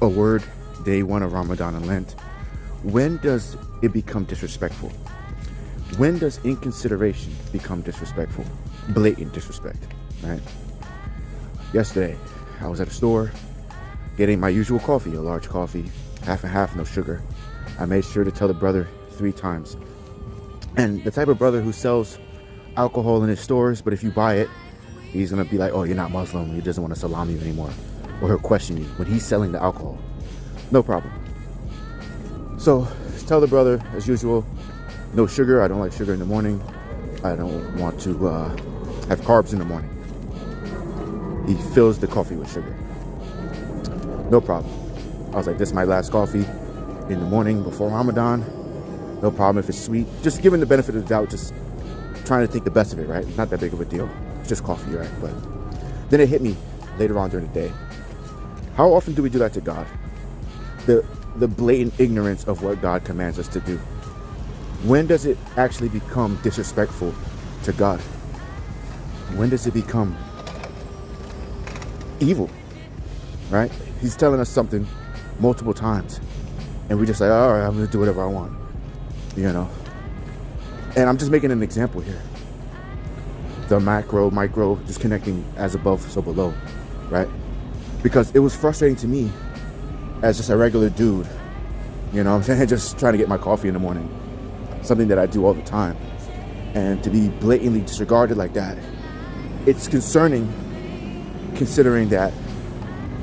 a word day one of Ramadan and Lent, when does it become disrespectful? When does inconsideration become disrespectful? Blatant disrespect, right? Yesterday, I was at a store getting my usual coffee, a large coffee, half and half, no sugar. I made sure to tell the brother 3 times. And the type of brother who sells alcohol in his stores, but if you buy it, he's gonna be like, oh, you're not Muslim, he doesn't want to salam you anymore. Or he'll question you when he's selling the alcohol. No problem. So tell the brother, as usual, no sugar. I don't like sugar in the morning. I don't want to have carbs in the morning. He fills the coffee with sugar. No problem. I was like, this is my last coffee in the morning before Ramadan. No problem if it's sweet. Just giving the benefit of the doubt, just trying to think the best of it, right? Not that big of a deal. It's just coffee, right? But then it hit me later on during the day. How often do we do that to God? The blatant ignorance of what God commands us to do. When does it actually become disrespectful to God? When does it become evil, right? He's telling us something multiple times, and we just like, all right, I'm gonna do whatever I want, you know? And I'm just making an example here. The macro, micro, just connecting as above, so below, right? Because it was frustrating to me as just a regular dude, you know what I'm saying? Just trying to get my coffee in the morning, something that I do all the time. And to be blatantly disregarded like that, it's concerning, considering that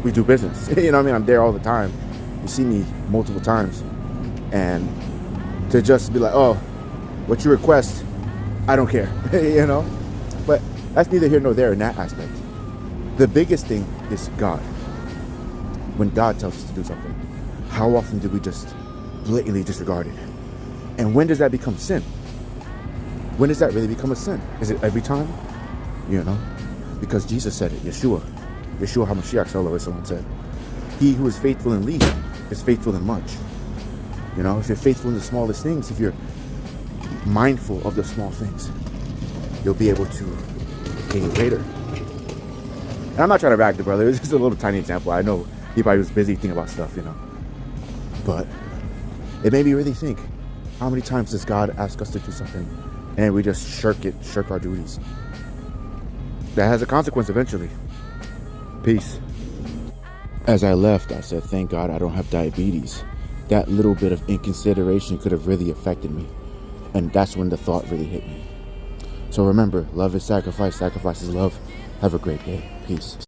we do business. You know what I mean? I'm there all the time. You see me multiple times. And to just be like, oh, what you request, I don't care, you know? But that's neither here nor there in that aspect. The biggest thing is God. When God tells us to do something, how often do we just blatantly disregard it? And when does that become sin? When does that really become a sin? Is it every time? You know? Because Jesus said it, Yeshua HaMashiach sallallahu alaihi wasallam said, he who is faithful in least is faithful in much. You know, if you're faithful in the smallest things, if you're mindful of the small things, you'll be able to gain greater. And I'm not trying to rag the brother, it's just a little tiny example. I know he probably was busy thinking about stuff, you know. But it made me really think, how many times does God ask us to do something and we just shirk our duties? That has a consequence eventually. Peace. As I left, I said, thank God I don't have diabetes. That little bit of inconsideration could have really affected me. And that's when the thought really hit me. So remember, love is sacrifice, sacrifice is love. Have a great day. Peace.